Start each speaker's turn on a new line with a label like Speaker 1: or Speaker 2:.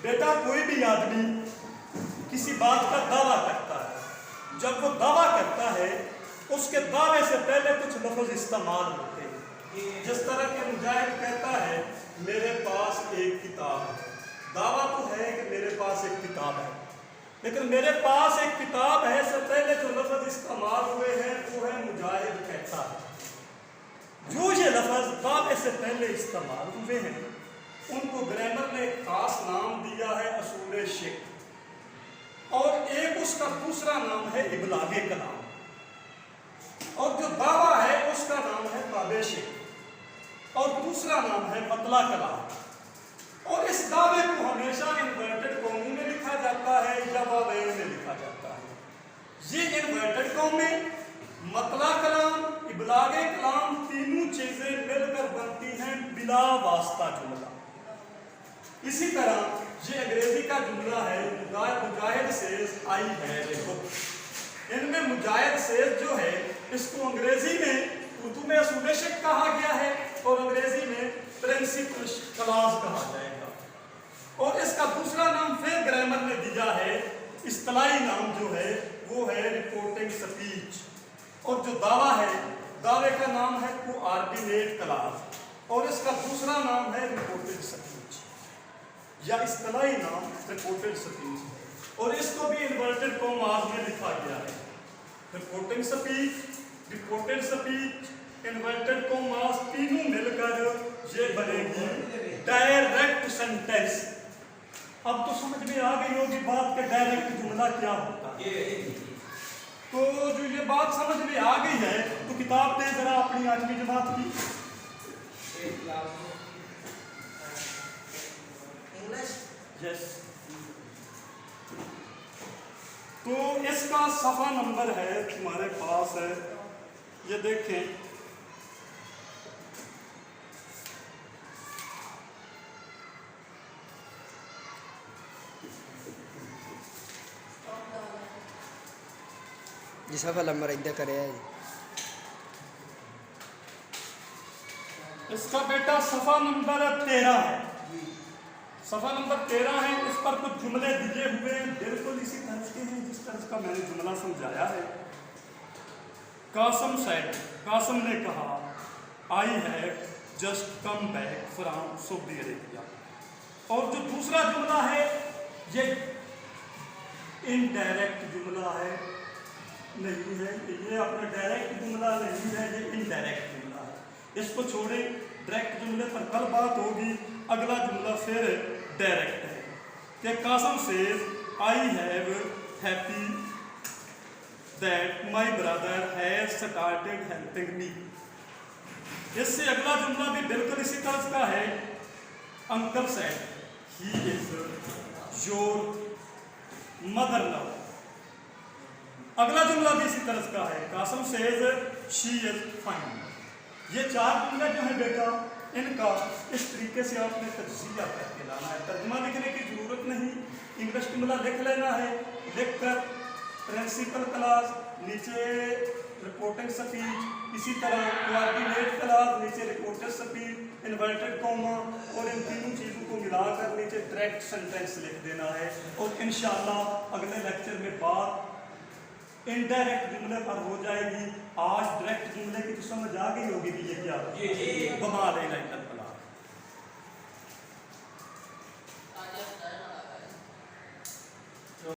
Speaker 1: बेटा कोई भी आदमी किसी बात का दावा करता है, जब वो दावा करता है उसके दावे से पहले कुछ लफ्ज़ इस्तेमाल होते हैं। जिस तरह के मुजाहिद कहता है मेरे पास एक किताब है, दावा तो है कि मेरे पास एक किताब है, लेकिन मेरे पास एक किताब है से पहले जो लफ्ज़ इस्तेमाल हुए हैं वो है मुजाहिद कहता है। जो ये लफ्ज़ दावे से पहले इस्तेमाल हुए हैं उनको ग्रामर ने एक खास नाम दिया है असूल शिक, और एक उसका दूसरा नाम है इबलागे कलाम, और जो दावा है उसका नाम है ताबे शिक, और दूसरा नाम है मतला कलाम। और इस दावे को हमेशा इन्वर्टेड कॉमा में लिखा जाता है या वावेन में लिखा जाता है। ये इन्वर्टेड कॉमा में मतला कलाम, इबलागे कलाम तीनों चीजें मिलकर बनती हैं बिला वास्ता जुमला। इसी तरह ये अंग्रेजी का जुमला है Mujahid says I have a book. इनमें मुजाहिद सेज जो है इसको अंग्रेजी में उर्दू में असूल शिक कहा गया है और अंग्रेजी में प्रिंसिपल क्लॉज कहा जाएगा। और इसका दूसरा नाम फिर ग्रामर ने दिया है, इस्तिलाही नाम जो है वो है रिपोर्टिंग स्पीच। और जो दावा है दावे का नाम है कोऑर्डिनेट क्लॉज, और इसका दूसरा नाम है रिपोर्टिंग स्पीच या इस्तिलाही नाम रिपोर्टेड स्पीच। और इसको भी इन्वर्टेड कॉमास में लिखा गया है। Reporting speech, reported speech, inverted commas तीनों मिलकर ये बनेगी डायरेक्ट सेंटेंस। अब तो समझ में आ गई होगी बात के डायरेक्ट जुमला क्या होता है। तो जो ये बात समझ में आ गई है तो किताब दें जरा अपनी 8वीं जमात की। यस, तो इसका सफ़ा नंबर है तुम्हारे पास है, ये देखें।
Speaker 2: जी सफ़ा नंबर इधर करे है।
Speaker 1: इसका बेटा सफ़ा नंबर 13 है। सफ़ा नंबर 13 है। इस पर कुछ जुमले दिए हुए हैं बिल्कुल इसी तरह के हैं जिस तरह का मैंने जुमला समझाया है। कासम सेड, कासम ने कहा I have just come back from Saudi Arabia. और जो दूसरा जुमला है ये इनडायरेक्ट जुमला है, नहीं है ये अपना डायरेक्ट जुमला नहीं है, ये इनडायरेक्ट जुमला है। इसको छोड़े, डायरेक्ट जुमले पर कल बात होगी। अगला जुमला फिर डायरेक्ट है कि Qasim says I have happy that my brother has started helping me. इससे अगला जुमला भी बिल्कुल इसी तरह का है। Uncle said he is your mother love. अगला जुमला भी इसी तरह का है। Qasim says she is fine. ये 4 जुमले जो है बेटा इनका इस तरीके से आपने तज्जिया करके लाना है। तर्जुमा लिखने की जरूरत नहीं, इंग्लिश जुमला लिख लेना है। लिखकर प्रिंसिपल क्लॉज, नीचे रिपोर्टिंग स्पीच, इसी तरह कोऑर्डिनेट क्लॉज, नीचे रिपोर्टेड स्पीच, इन्वर्टेड कॉमा, और इन तीनों चीज़ों को मिलाकर नीचे डायरेक्ट सेंटेंस लिख देना है। और इंशाअल्लाह अगले लेक्चर में बात इनडायरेक्ट जुमले पर हो जाएगी। आज डायरेक्ट जुमले की तो समझ आ गई होगी भी ये क्या। बमा लेना